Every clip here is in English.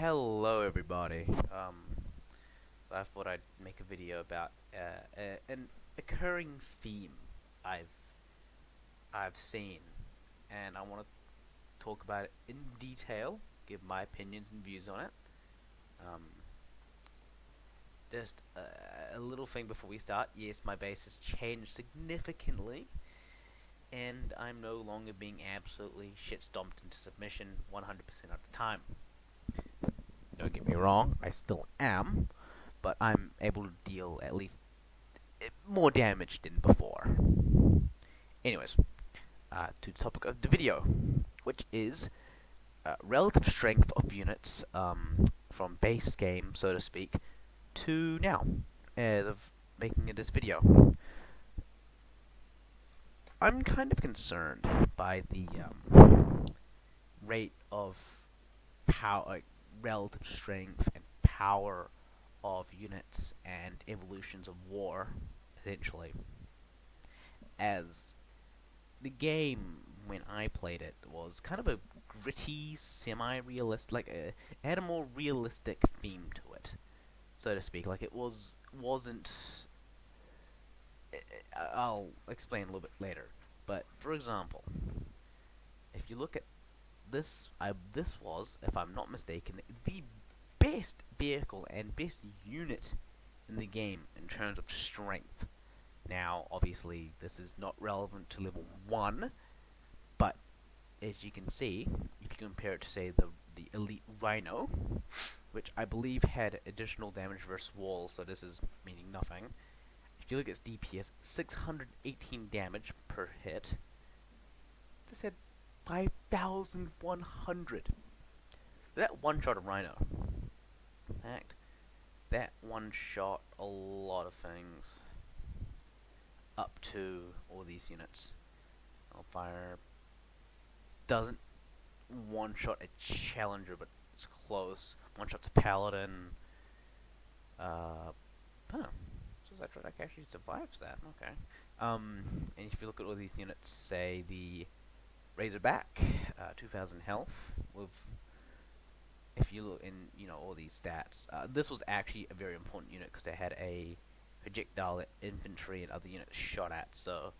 Hello, everybody. So I thought I'd make a video about an occurring theme I've I've seen, and I want to talk about it in detail, give my opinions and views on it. Um, just a little thing before we start. Yes, my base has changed significantly, and I'm no longer being absolutely shit stomped into submission 100% of the time. Don't get me wrong, I still am, but I'm able to deal at least more damage than before. Anyways, to the topic of the video, which is relative strength of units from base game, so to speak, to now, as of making this video. I'm kind of concerned by the rate of power, relative strength and power of units and evolutions of war, essentially, as the game when I played it was kind of a gritty, semi-realistic, it had a more realistic theme to it, so to speak. Like it wasn't. I'll explain a little bit later. But for example, if you look at this, this was, if I'm not mistaken, the best vehicle and best unit in the game in terms of strength. Now, obviously, this is not relevant to level 1, but as you can see, if you compare it to, say, the Elite Rhino, which I believe had additional damage versus walls, so this is meaning nothing. If you look at its DPS, 618 damage per hit. This had 5,100. That one-shot a Rhino. In fact, that one-shot a lot of things. Up to all these units. Hellfire doesn't one-shot a Challenger, but it's close. One-shot's a Paladin. Huh. So that Dreddak actually survives that. Okay. And if you look at all these units, say the Razorback, 2,000 health. With, if you look in, all these stats, this was actually a very important unit because they had a projectile that infantry and other units shot at. So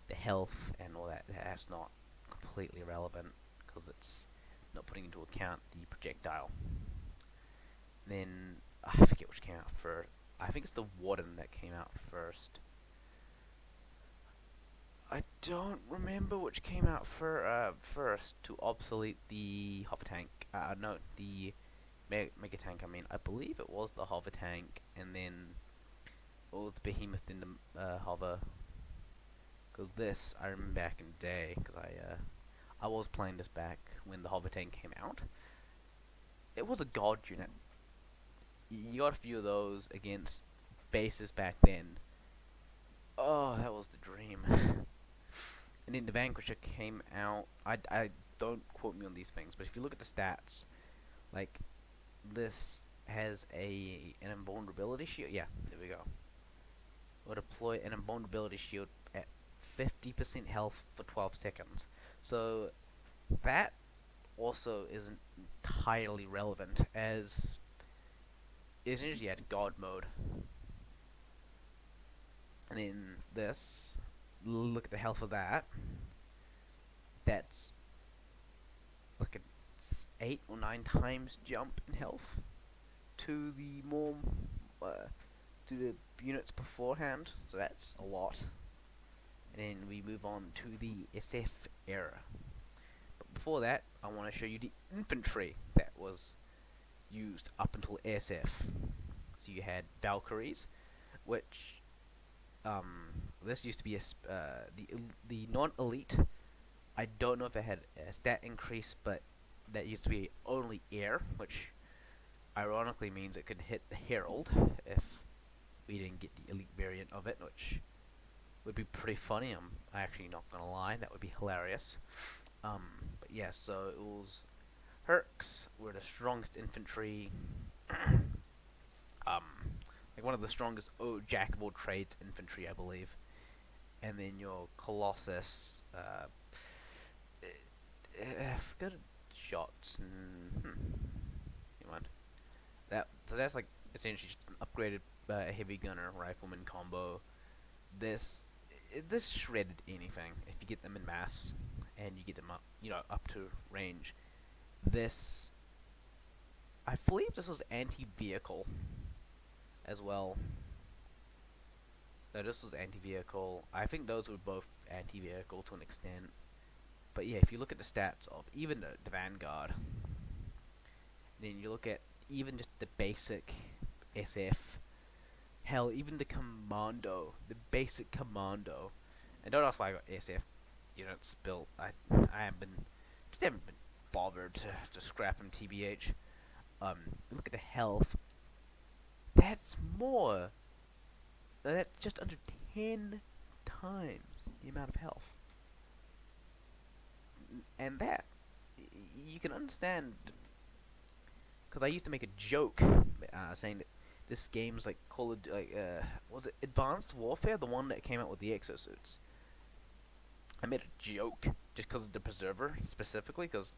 the health and all that's not completely relevant because it's not putting into account the projectile. Then I forget which came out first. I think it's the Warden that came out first. I don't remember which came out first to obsolete the hover tank. No, the mega tank. I mean, I believe it was the hover tank, and then it was the behemoth in the hover. Because this, I remember back in the day, because I was playing this back when the hover tank came out. It was a god unit. You got a few of those against bases back then. Oh, that was the dream. And then the Vanquisher came out. I don't quote me on these things, but if you look at the stats, like this has an invulnerability shield. Yeah, there we go. Will deploy an invulnerability shield at 50% health for 12 seconds. So that also isn't entirely relevant, as essentially you had God mode. And then this, look at the health of that. That's like a 8 or 9 times jump in health to the more to the units beforehand. So that's a lot. And then we move on to the SF era. But before that, I want to show you the infantry that was used up until SF. So you had Valkyries, which this used to be the non-elite. I don't know if it had a stat increase, but that used to be only air, which ironically means it could hit the Herald if we didn't get the elite variant of it, which would be pretty funny. I'm actually not gonna lie, that would be hilarious. But yeah, so it was Hercs were the strongest infantry. Like one of the strongest jack of all trades infantry, I believe. And then your Colossus, I forgot shots. You that's like essentially just an upgraded heavy gunner rifleman combo. This this shredded anything if you get them in mass and you get them up, up to range. This, I believe, this was anti-vehicle as well. No, this was anti-vehicle. I think those were both anti-vehicle to an extent. But yeah, if you look at the stats of even the Vanguard, then you look at even just the basic SF, hell, even the Commando, the basic Commando, and don't ask why I got SF units built. Just haven't been bothered to scrap them, tbh. Look at the health. That's more. That's just under 10 times the amount of health. And that, you can understand, because I used to make a joke saying that this game's like Call of, was it Advanced Warfare, the one that came out with the exosuits? I made a joke just because of the Preserver specifically, because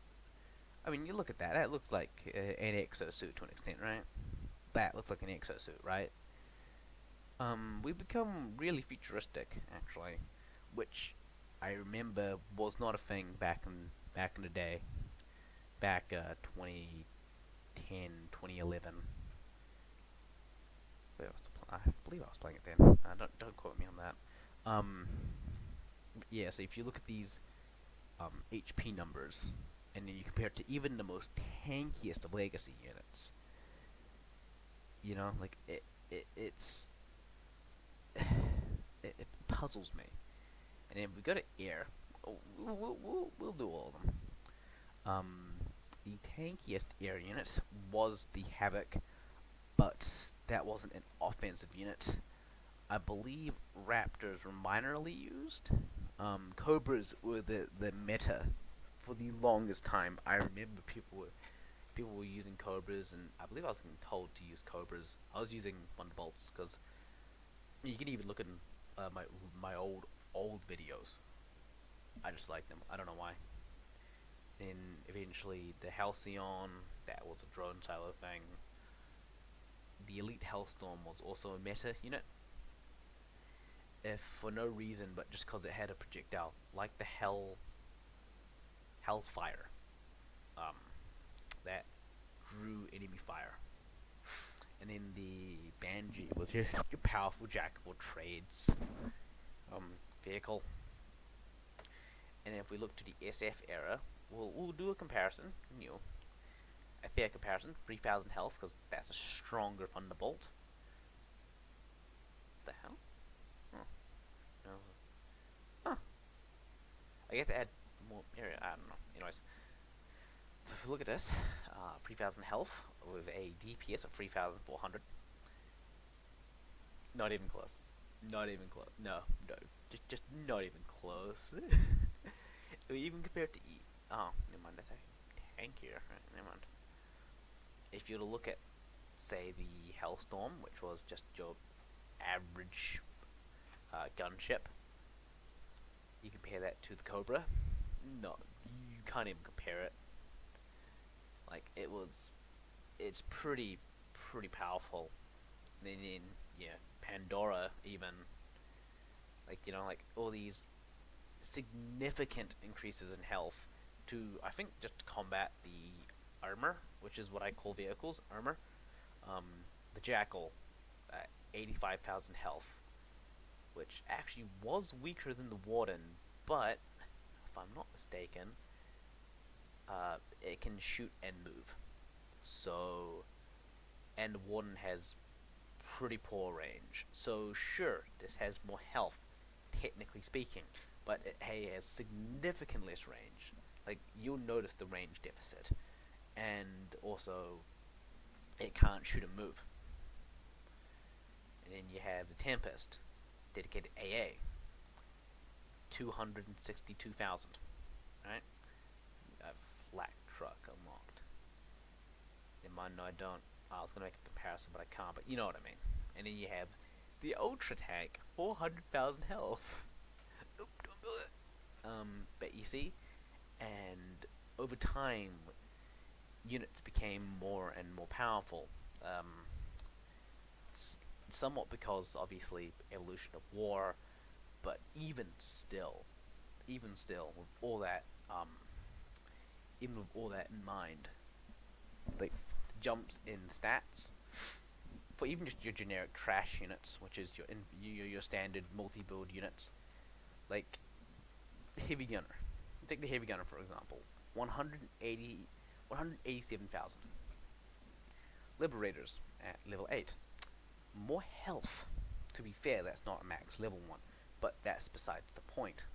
I mean, you look at that. That looks like an exosuit to an extent, right? That looks like an exosuit, right? We've become really futuristic, actually, which I remember was not a thing back in the day, back 2010, 2011. I believe I was playing it then. Don't quote me on that. Yeah. So if you look at these HP numbers, and then you compare it to even the most tankiest of legacy units, like it's it puzzles me. And then if we go to air, we'll do all of them. The tankiest air unit was the Havoc, but that wasn't an offensive unit. I believe Raptors were minorly used. Cobras were the meta for the longest time. I remember people were using Cobras, and I believe I was getting told to use Cobras. I was using Thunderbolts because you can even look at my old videos. I just like them. I don't know why. And eventually the Halcyon, that was a drone silo thing. The Elite Hellstorm was also a meta unit. If for no reason, but just because it had a projectile, like the Hell's Fire, that drew enemy fire. And then the Banshee was your powerful jack of all trades vehicle. And if we look to the SF era, we'll do a comparison, a fair comparison. 3,000 health, because that's a stronger Thunderbolt. The hell? Oh, no. Huh. I get to add more area. I don't know. Anyways, so if we look at this, 3,000 health with a DPS of 3,400. Not even close. Not even close. No. Just not even close. We even compared to oh, never mind. That's tankier. Right, never mind. If you were to look at, say, the Hellstorm, which was just your average gunship, you compare that to the Cobra. No, you can't even compare it. Like it's pretty powerful. And then Pandora even, like all these significant increases in health to, I think, just combat the armor, which is what I call vehicles armor. The Jackal, 85,000 health, which actually was weaker than the Warden, but if I'm not mistaken, it can shoot and move. So, and the Warden has pretty poor range. So sure, this has more health, technically speaking, but it has significant less range. Like, you'll notice the range deficit, and also it can't shoot and move. And then you have the Tempest, dedicated AA, 262,000. Right? A flak truck unlocked. In mind, no, I don't. I was gonna make a comparison, but I can't. But you know what I mean. And then you have the Ultra Tank, 400,000 health. Nope, don't build it. But you see, and over time, units became more and more powerful. Um, Somewhat because obviously evolution of war, but even still, with all that, even with all that in mind, like jumps in stats for even just your generic trash units, which is your standard multi-build units, like heavy gunner. Take the heavy gunner for example, 187,000. Liberators at level 8, more health. To be fair, that's not a max level one, but that's besides the point.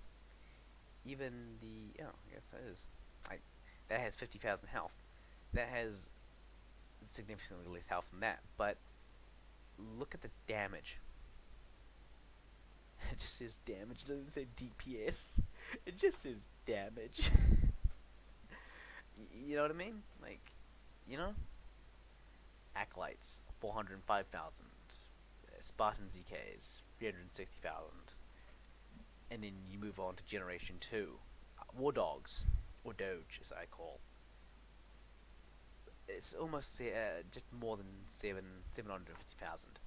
Even the I guess that is like that has 50,000 health. That has significantly less health than that, but look at the damage. It just says damage. It doesn't say DPS. It just says damage. You know what I mean? Like, you know, acolytes 405,000, Spartan ZKs 360,000, and then you move on to Generation 2. War Dogs, or Doge as I call. It's almost just more than 750,000.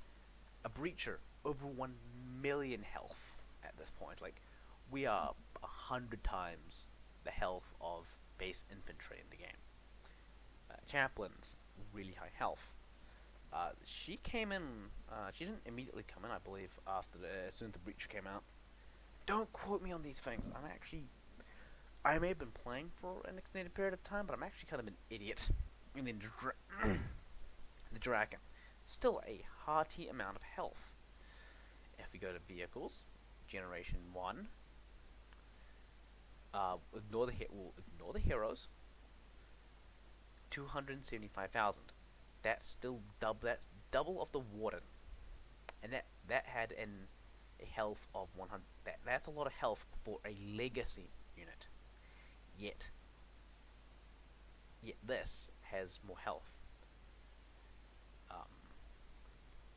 A Breacher, over 1 million health at this point. Like, we are 100 times the health of base infantry in the game. Chaplains, really high health. She came in, she didn't immediately come in, I believe, after as soon as the Breacher came out. Don't quote me on these things. I may have been playing for an extended period of time, but I'm actually kind of an idiot. And then the Dragon, still a hearty amount of health. If we go to vehicles, Generation 1, we'll ignore the heroes, 275,000. That's that's double of the Warden. And that had a health of 100. That's a lot of health for a legacy unit. Yet this has more health. Um,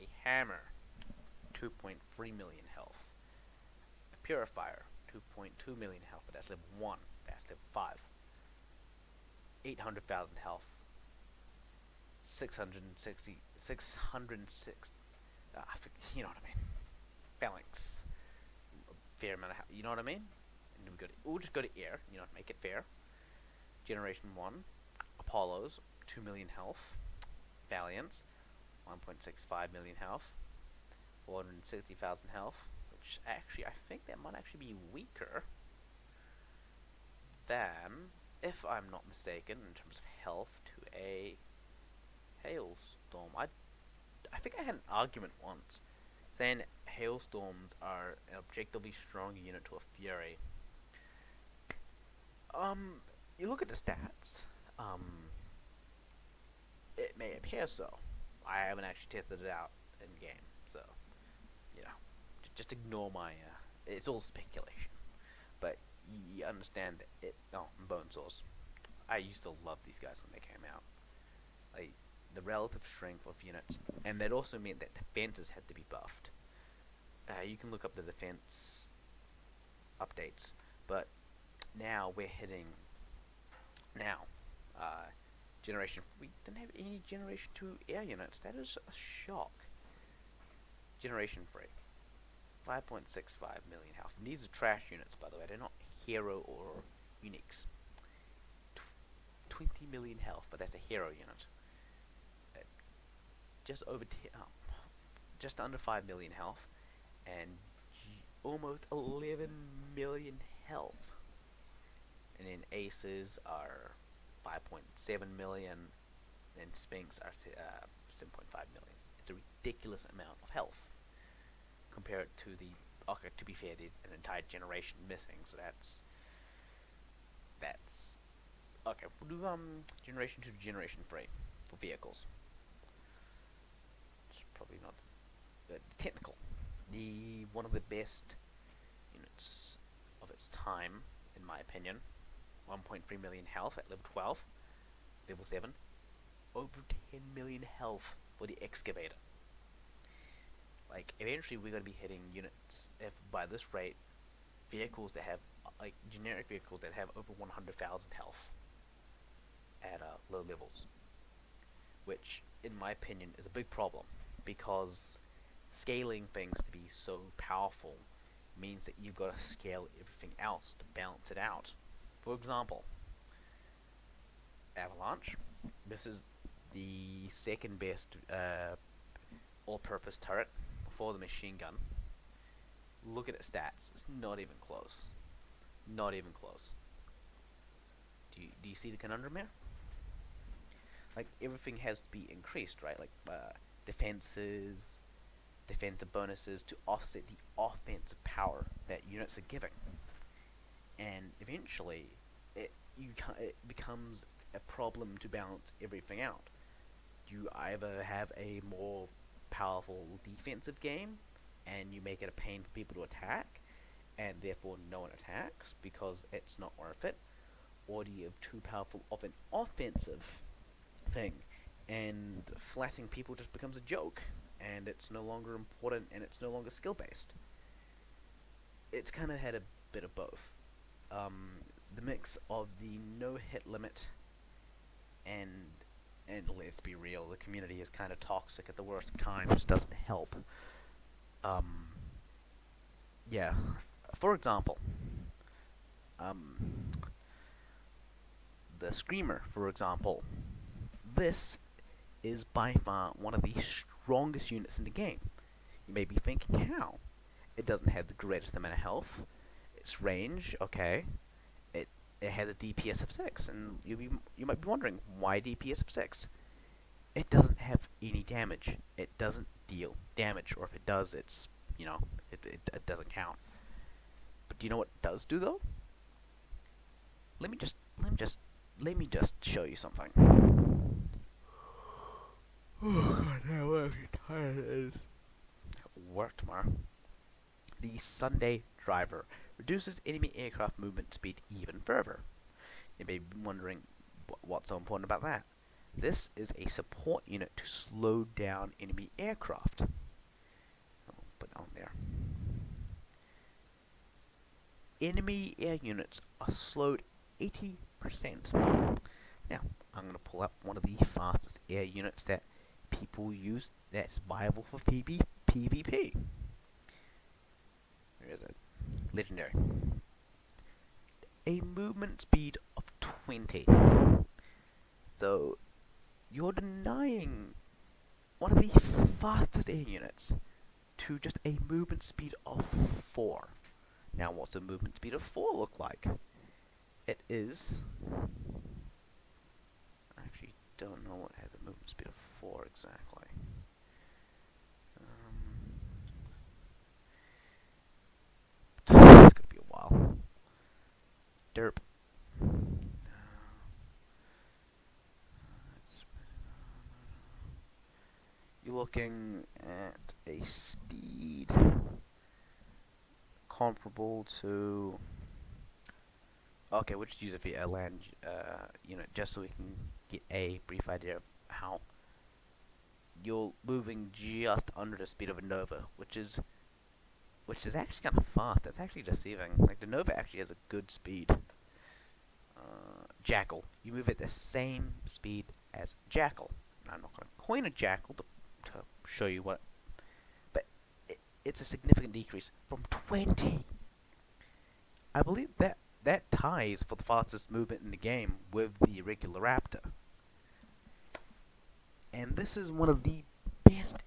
a hammer, 2.3 million health. A purifier, 2.2 million health, but that's level 1. That's level 5. 800,000 health. 606. You know what I mean. Phalanx. Fair amount of health. You know what I mean? And we'll just go to air, to make it fair. Generation 1. Apollos, 2 million health. Valiants, 1.65 million health. 460,000 health. Which actually, I think that might actually be weaker than, if I'm not mistaken, in terms of health, to a Hailstorm. I think I had an argument once saying Hailstorms are an objectively stronger unit to a Fury. You look at the stats. It may appear so. I haven't actually tested it out in game, so just ignore my. It's all speculation, but you understand that it. Oh, Bone Source. I used to love these guys when they came out. Like the relative strength of units, and that also meant that defenses had to be buffed. You can look up the defense updates, but now we're hitting now. We didn't have any Generation 2 air units. That is a shock. Generation 3, 5.65 million health. And these are trash units, by the way. They're not hero or uniques. 20 million health, but that's a hero unit. Just under 5 million health, and almost 11 million health. And then aces are 5.7 million, and Sphinx are 7.5 million. It's a ridiculous amount of health. Compare it to the. Okay, to be fair, there's an entire generation missing, so that's okay. We'll do Generation 2 to Generation 3 for vehicles. It's probably not technical. The one of the best units of its time, in my opinion. 1.3 million health at level 12, level 7. Over 10 million health for the Excavator. Like, eventually we're going to be hitting units, if by this rate, vehicles that have, like, generic vehicles that have over 100,000 health at low levels. Which, in my opinion, is a big problem because scaling things to be so powerful means that you've got to scale everything else to balance it out. For example, Avalanche. This is the second best all-purpose turret before the machine gun. Look at its stats. It's not even close. Not even close. Do you see the conundrum here? Like, everything has to be increased, right? Like, defenses, defensive bonuses to offset the offensive power that units are giving. And eventually, it becomes a problem to balance everything out. You either have a more powerful defensive game, and you make it a pain for people to attack, and therefore no one attacks because it's not worth it, or do you have too powerful of an offensive thing, and flatting people just becomes a joke, and it's no longer important, and it's no longer skill based. It's kind of had a bit of both. The mix of the no hit limit and let's be real, the community is kind of toxic at the worst of times. Doesn't help. Um, yeah. For example, um, the Screamer, for example. This is by far one of the strongest units in the game. You may be thinking, how? It doesn't have the greatest amount of health. Its range, okay. It has a DPS of 6, and you might be wondering, why DPS of 6? It doesn't have any damage. It doesn't deal damage, or if it does, it's, it doesn't count. But do you know what it does do, though? Let me just show you something. Oh god, how actually tired it is. Work tomorrow. The Sunday Driver reduces enemy aircraft movement speed even further. You may be wondering what's so important about that. This is a support unit to slow down enemy aircraft. I'll put it on there. Enemy air units are slowed 80%. Now, I'm going to pull up one of the fastest air units that people use that's viable for PvP. Where is it? Legendary. A movement speed of 20. So, you're denying one of the fastest air units to just a movement speed of 4. Now, what's a movement speed of 4 look like? It is... I actually don't know what has a movement speed of 4 exactly. It's gonna be a while. Derp. You're looking at a speed comparable to... Okay, we'll just use it for a land unit, just so we can get a brief idea of how you're moving just under the speed of a Nova, which is actually kind of fast. That's actually deceiving. Like, the Nova actually has a good speed. Jackal. You move at the same speed as Jackal. I'm not going to coin a Jackal to show you what, but it's a significant decrease from 20. I believe that ties for the fastest movement in the game with the regular Raptor. And this is one of the best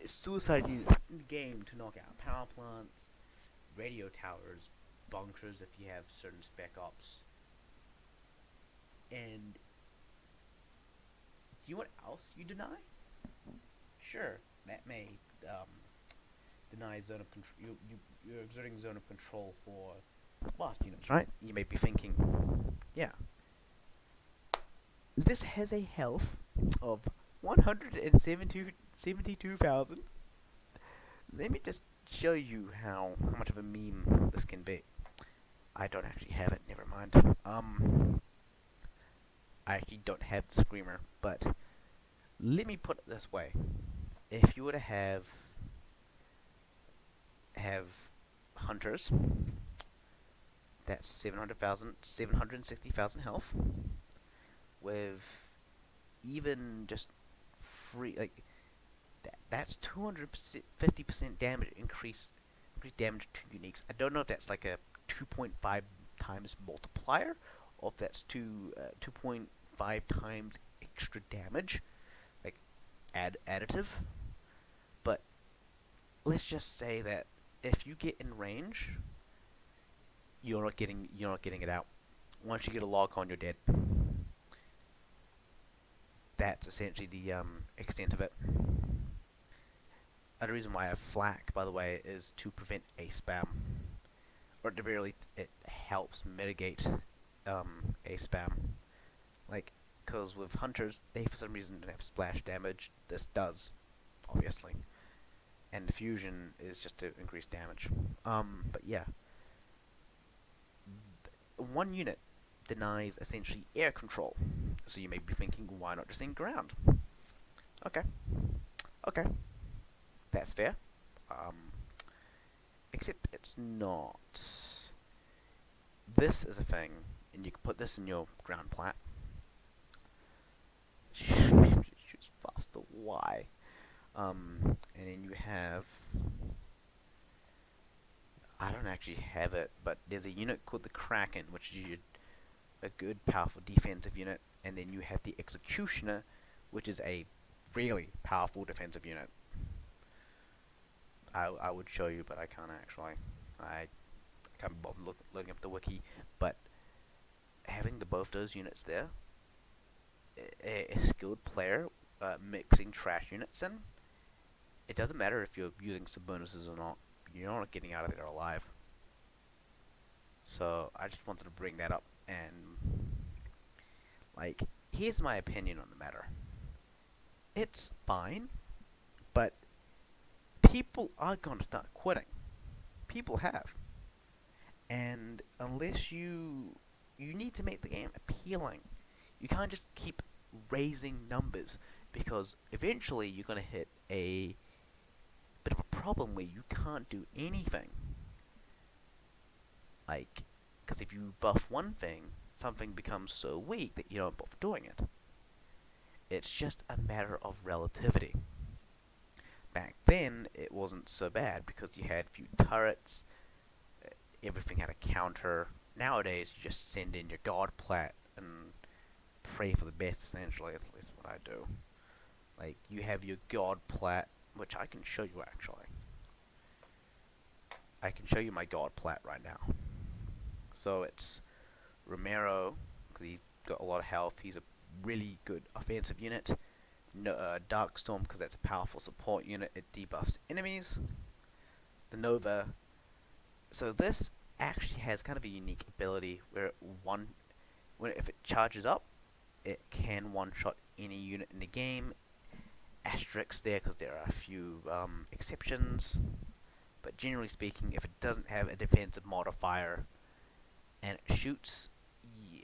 suicide units in the game to knock out power plants, radio towers, bunkers if you have certain spec ops. And do you know what else you deny? Sure, that may deny zone of control. You're exerting zone of control for lost units, right? You may be thinking, yeah. This has a health of 172,000. Let me just show you how much of a meme this can be. I don't actually have it, never mind. I actually don't have the Screamer, but let me put it this way. If you were to have hunters, that's 760,000 health, with even just free, like, that's 250% damage increased damage to uniques. I don't know if that's like a 2.5 times multiplier, or if that's 2.5 times extra damage, like additive. But let's just say that if you get in range, you're not getting it out. Once you get a lock on, you're dead. That's essentially the extent of it. Another reason why I have flak, by the way, is to prevent a spam, or at the very least, it helps mitigate a spam. Like, because with hunters, they for some reason don't have splash damage. This does, obviously, and diffusion is just to increase damage. But yeah, one unit denies essentially air control. So you may be thinking, why not just in ground? Okay, okay, that's fair. Um, Except it's not. This is a thing, and you can put this in your ground plat. Shoots faster. Why? And then you have. I don't actually have it, but there's a unit called the Kraken, which is a good, powerful defensive unit, and then you have the Executioner, which is a really powerful defensive unit. I would show you, but I can't actually. I can't bother looking up the wiki, but having both those units there, a skilled player mixing trash units in, it doesn't matter if you're using some bonuses or not. You're not getting out of there alive. So I just wanted to bring that up, and like, here's my opinion on the matter. It's fine, but people are going to start quitting. People have. And unless you need to make the game appealing. You can't just keep raising numbers, because eventually you're going to hit a bit of a problem where you can't do anything. Like, because if you buff one thing, something becomes so weak that you don't bother doing it. It's just a matter of relativity. Back then, it wasn't so bad because you had few turrets, everything had a counter. Nowadays, you just send in your god plat and pray for the best, essentially. That's at least what I do. Like, you have your god plat, which I can show you actually. I can show you my god plat right now. So it's Romero, because he's got a lot of health. He's a really good offensive unit. No, Darkstorm, because that's a powerful support unit. It debuffs enemies. The Nova. So this actually has kind of a unique ability where if it charges up, it can one-shot any unit in the game. Asterisks there because there are a few exceptions. But generally speaking, if it doesn't have a defensive modifier and it shoots,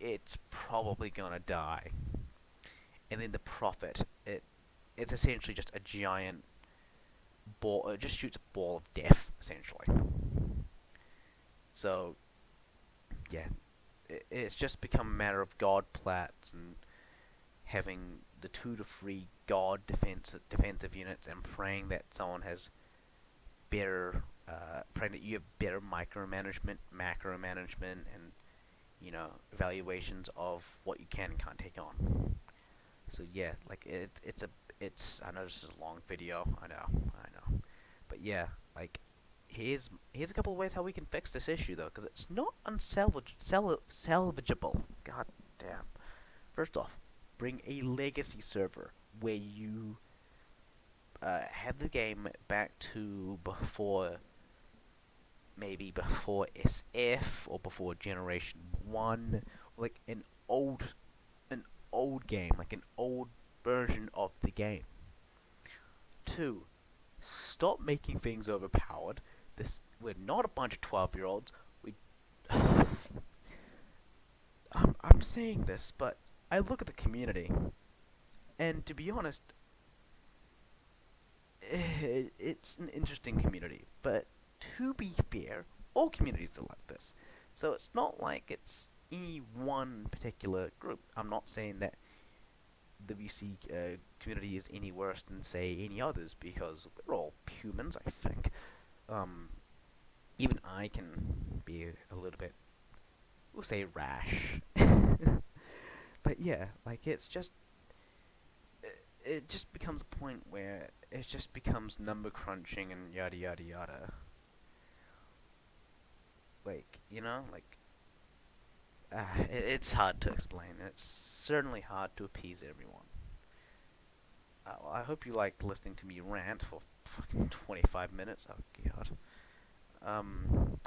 it's probably gonna die. And then the Prophet, it's essentially just a giant ball. It just shoots a ball of death, essentially. So, yeah, it's just become a matter of god plats and having the 2 to 3 god defensive units and praying that someone has better, praying that you have better micromanagement, macro management, and evaluations of what you can and can't take on. So yeah, like it's. I know this is a long video. I know, but yeah, like here's a couple of ways how we can fix this issue though, because it's not salvageable. God damn. First off, bring a legacy server where you have the game back to maybe before SF or before Generation 1, like an old game, like an old version of the game. 2, stop making things overpowered. We're not a bunch of 12-year-olds. We I'm saying this, but I look at the community, and to be honest, it's an interesting community. But to be fair, all communities are like this. So it's not like it's any one particular group. I'm not saying that the VC community is any worse than, say, any others, because we're all humans, I think. Um, Even I can be a little bit, we'll say, rash. But yeah, like, it just becomes a point where it just becomes number crunching and yada yada yada. Like, it's hard to explain. It's certainly hard to appease everyone. Well, I hope you liked listening to me rant for fucking 25 minutes. Oh god.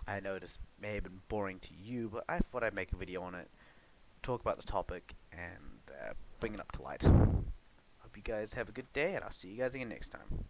I know this may have been boring to you, but I thought I'd make a video on it, talk about the topic, and bring it up to light. Hope you guys have a good day, and I'll see you guys again next time.